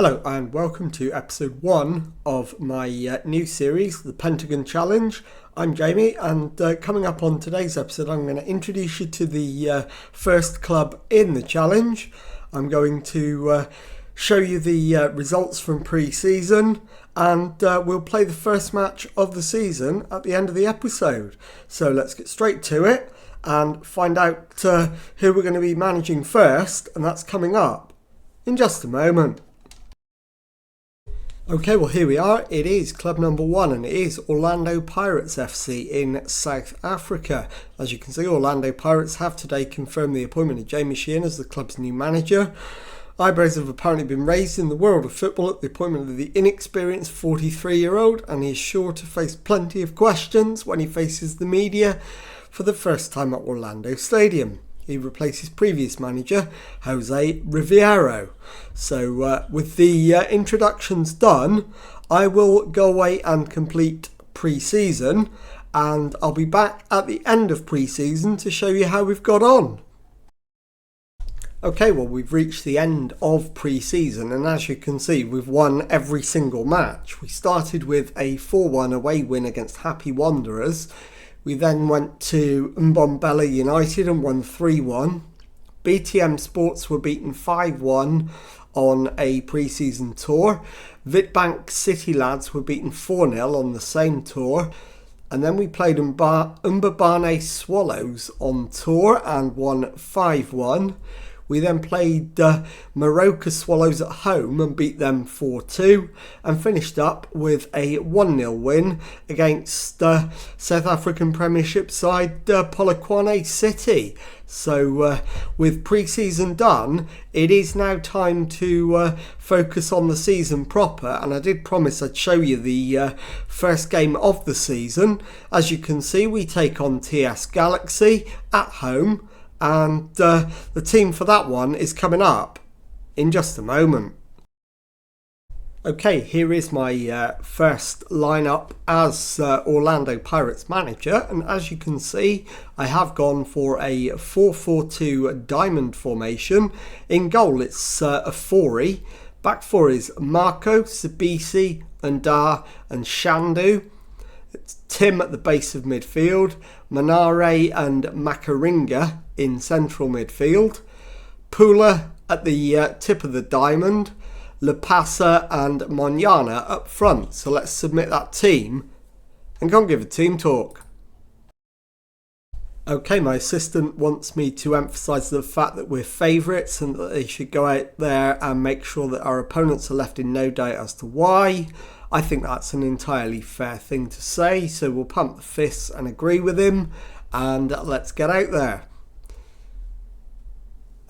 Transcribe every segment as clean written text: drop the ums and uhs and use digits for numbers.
Hello and welcome to episode 1 of my new series, the Pentagon Challenge. I'm Jamie, and coming up on today's episode I'm going to introduce you to the first club in the challenge. I'm going to show you the results from pre-season, and we'll play the first match of the season at the end of the episode. So let's get straight to it and find out who we're going to be managing first, and that's coming up in just a moment. Okay, well here we are. It is club number 1 and it is Orlando Pirates FC in South Africa. As you can see, Orlando Pirates have today confirmed the appointment of Jamie Sheehan as the club's new manager. Eyebrows have apparently been raised in the world of football at the appointment of the inexperienced 43-year-old, and he is sure to face plenty of questions when he faces the media for the first time at Orlando Stadium. He replaces previous manager, Jose Riviero. So with the introductions done, I will go away and complete pre-season, and I'll be back at the end of pre-season to show you how we've got on. Okay, well we've reached the end of pre-season, and as you can see we've won every single match. We started with a 4-1 away win against Happy Wanderers. We then went to Mbombela United and won 3-1. BTM Sports were beaten 5-1 on a pre-season tour. Witbank City Lads were beaten 4-0 on the same tour. And then we played Mbabane Swallows on tour and won 5-1. We then played Moroka Swallows at home and beat them 4-2, and finished up with a 1-0 win against South African Premiership side Polokwane City. So with pre-season done, it is now time to focus on the season proper, and I did promise I'd show you the first game of the season. As you can see, we take on TS Galaxy at home. And the team for that one is coming up in just a moment. Okay, here is my first lineup as Orlando Pirates manager. And as you can see, I have gone for a 4-4-2 diamond formation. In goal, it's a Fori. Back four is Marco, Sabisi, Ndar and Shandu. It's Tim at the base of midfield, Manare and Makaringa in central midfield, Pula at the tip of the diamond, Lepasa and Monyana up front. So let's submit that team and go and give a team talk. Okay, my assistant wants me to emphasise the fact that we're favourites and that they should go out there and make sure that our opponents are left in no doubt as to why. I think that's an entirely fair thing to say, so we'll pump the fists and agree with him, and let's get out there.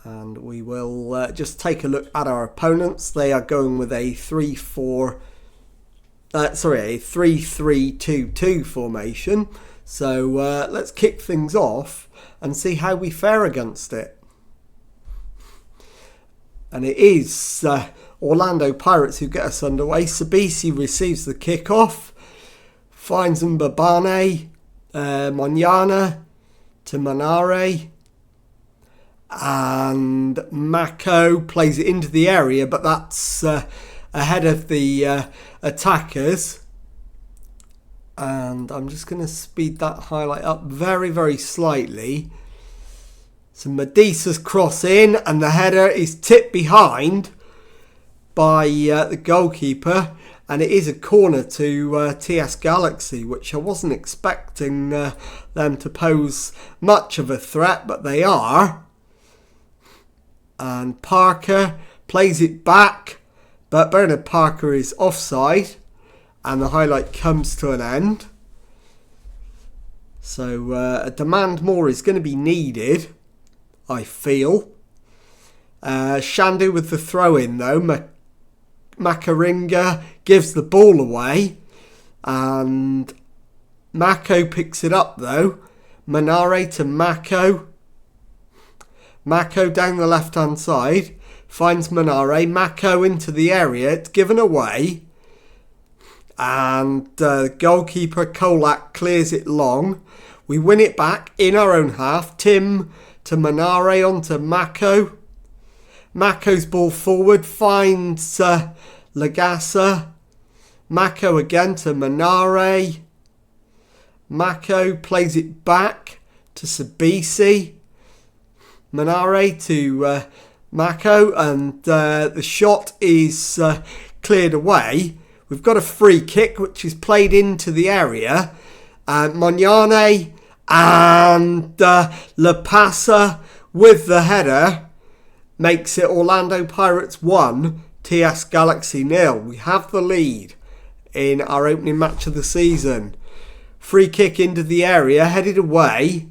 And we will just take a look at our opponents. They are going with a 3-3-2-2 formation. So let's kick things off and see how we fare against it. And it is Orlando Pirates who get us underway. Sabisi receives the kickoff, finds Mbabane, Monyana to Manare, and Mako plays it into the area, but that's ahead of the attackers. And I'm just going to speed that highlight up very, very slightly. So Medisa's cross in, and the header is tipped behind by the goalkeeper, and it is a corner to TS Galaxy, which I wasn't expecting them to pose much of a threat, but they are. And Parker plays it back, but Bernard Parker is offside, and the highlight comes to an end. So a demand more is going to be needed, I feel. Shandu with the throw in though. Makaringa gives the ball away, and Mako picks it up though. Manare to Mako. Mako down the left hand side finds Manare. Mako into the area. It's given away, and goalkeeper Kolak clears it long. We win it back in our own half. Tim to Manare onto Mako. Mako's ball forward, finds Lagasa. Mako again to Manare. Mako plays it back to Sabisi. Manare to Mako, and the shot is cleared away. We've got a free kick which is played into the area. Magnane and Lapasa with the header makes it Orlando Pirates 1, TS Galaxy 0. We have the lead in our opening match of the season. Free kick into the area, headed away.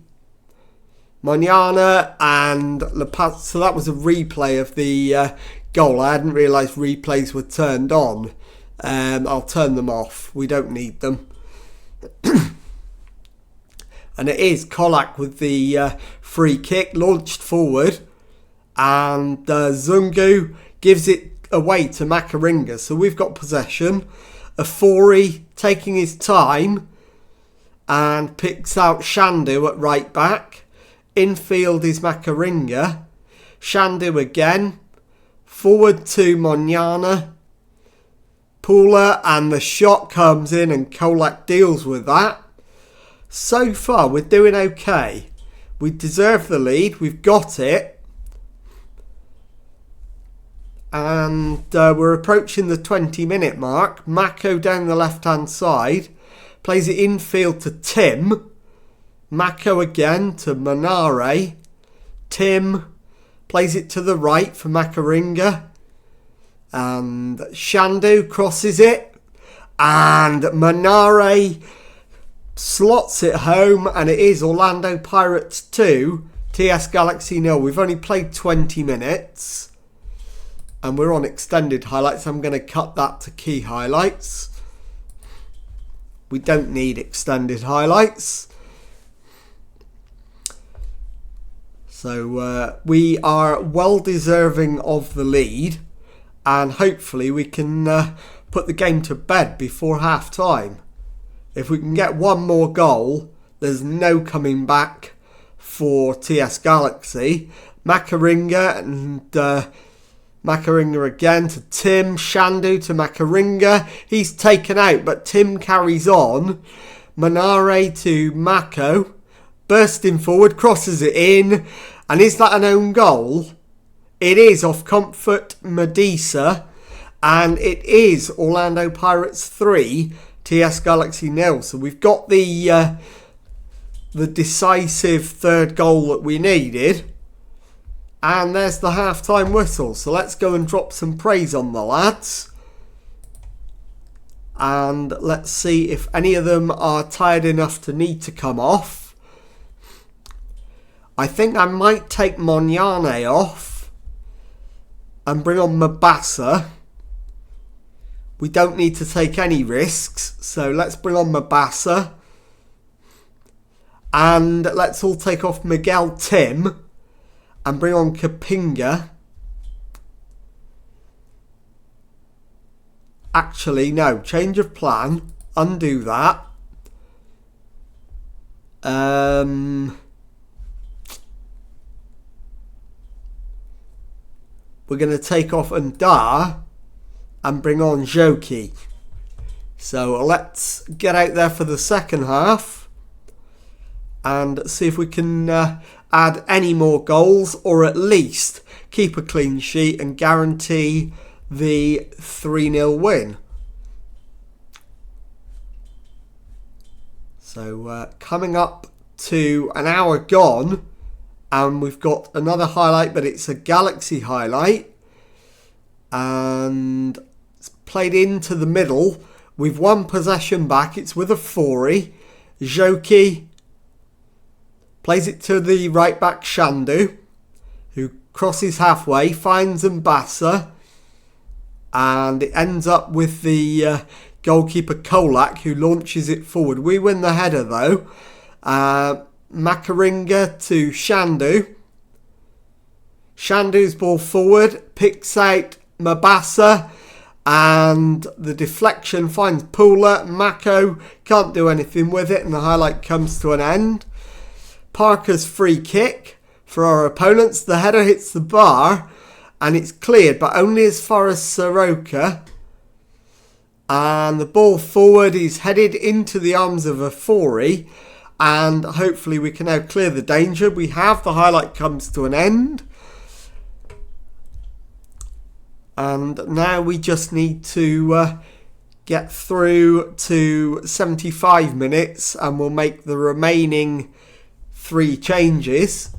Magnane and Lapasa. So that was a replay of the goal. I hadn't realised replays were turned on. I'll turn them off. We don't need them. And it is Kolak with the free kick launched forward. And Zungu gives it away to Makaringa. So we've got possession. Afori taking his time and picks out Shandu at right back. Infield is Makaringa. Shandu again. Forward to Magnane. Pula, and the shot comes in and Kolak deals with that. So far we're doing okay. We deserve the lead. We've got it. And we're approaching the 20-minute mark. Mako down the left-hand side. Plays it infield to Tim. Mako again to Manare. Tim plays it to the right for Makaringa. And Shandu crosses it. And Manare slots it home. And it is Orlando Pirates 2, TS Galaxy 0. We've only played 20 minutes. And we're on extended highlights. I'm going to cut that to key highlights. We don't need extended highlights. So we are well deserving of the lead. And hopefully we can put the game to bed before half time. If we can get one more goal, there's no coming back for TS Galaxy. Makaringa and Makaringa again to Tim. Shandu to Makaringa. He's taken out, but Tim carries on. Manare to Mako. Bursting forward, crosses it in. And is that an own goal? It is off Comfort Medisa. And it is Orlando Pirates 3, TS Galaxy 0. So we've got the decisive third goal that we needed. And there's the half-time whistle. So let's go and drop some praise on the lads. And let's see if any of them are tired enough to need to come off. I think I might take Magnane off and bring on Mabasa. We don't need to take any risks. So let's bring on Mabasa. And let's all take off Miguel Tim. And bring on Kapinga. Actually, no. Change of plan. Undo that. We're going to take off Ndar and bring on Joki. So let's get out there for the second half and see if we can add any more goals, or at least keep a clean sheet and guarantee the 3-0 win. So coming up to an hour gone, and we've got another highlight, but it's a Galaxy highlight, and it's played into the middle. We've won possession back. It's with a Fori. Joki plays it to the right back Shandu, who crosses halfway, finds Mbasa, and it ends up with the goalkeeper Kolak, who launches it forward. We win the header though. Makaringa to Shandu. Shandu's ball forward, picks out Mabasa, and the deflection finds Pula. Mako can't do anything with it, and the highlight comes to an end. Parker's free kick for our opponents. The header hits the bar, and it's cleared, but only as far as Soroka. And the ball forward is headed into the arms of Afori, and hopefully we can now clear the danger. We have. The highlight comes to an end. And now we just need to get through to 75 minutes, and we'll make the remaining 3 changes.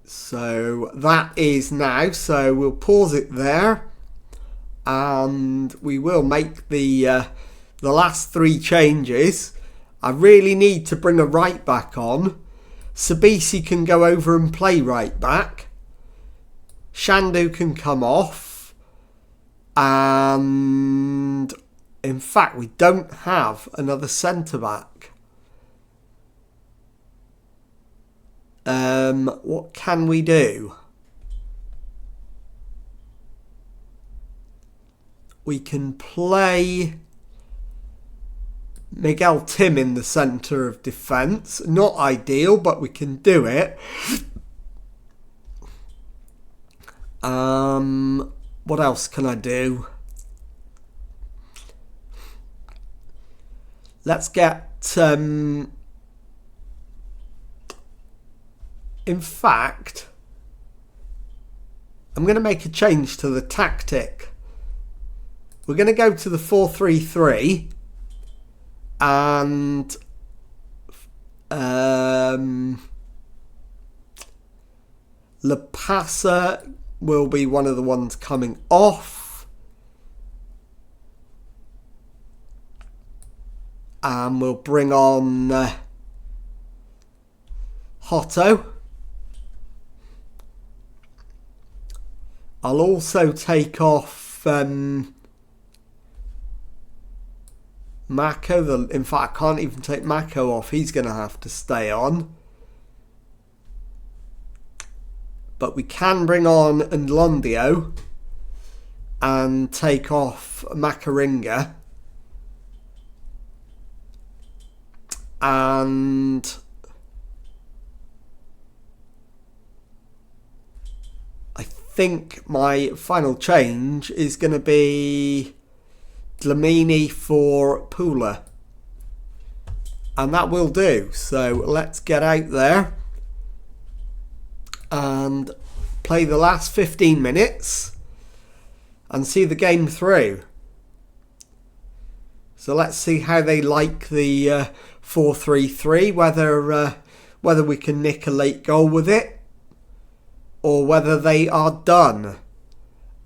So that is now. So we'll pause it there, and we will make the last 3 changes. I really need to bring a right back on. Sabisi can go over and play right back. Shandu can come off. And in fact, we don't have another centre back. What can we do? We can play Miguel Tim in the centre of defence. Not ideal, but we can do it. What else can I do? Let's get... in fact, I'm going to make a change to the tactic. We're going to go to the 4-3-3. And Lapasa will be one of the ones coming off. And we'll bring on Hotto. I'll also take off Mako. In fact, I can't even take Mako off. He's going to have to stay on. But we can bring on Ndlondio and take off Makaringa. And I think my final change is going to be Dlamini for Pula. And that will do. So let's get out there and play the last 15 minutes and see the game through. So let's see how they like the 4-3-3, whether we can nick a late goal with it or whether they are done.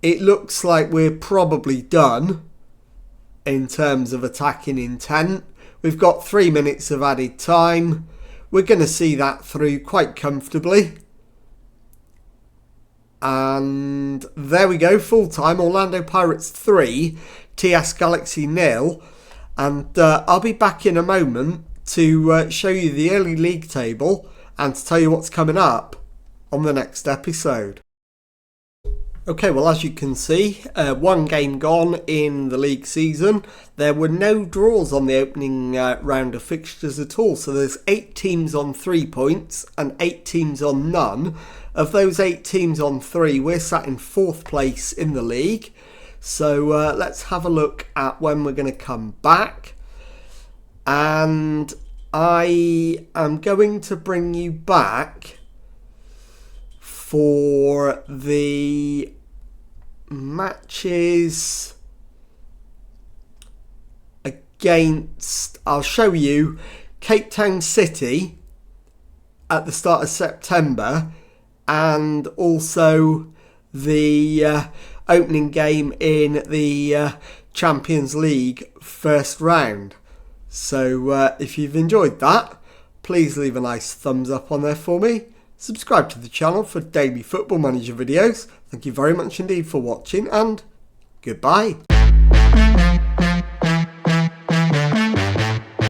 It looks like we're probably done in terms of attacking intent. We've got 3 minutes of added time. We're going to see that through quite comfortably. And there we go, full time. Orlando Pirates 3, TS Galaxy 0. And I'll be back in a moment to show you the early league table and to tell you what's coming up on the next episode. Okay, well, as you can see, 1 game gone in the league season. There were no draws on the opening round of fixtures at all. So there's 8 teams on 3 points and 8 teams on none. Of those 8 teams on 3, we're sat in 4th place in the league. So let's have a look at when we're going to come back. And I am going to bring you back for the matches against, I'll show you Cape Town City at the start of September, and also the opening game in the Champions League first round. So if you've enjoyed that, please leave a nice thumbs up on there for me. Subscribe to the channel for daily Football Manager videos. Thank you very much indeed for watching, and goodbye.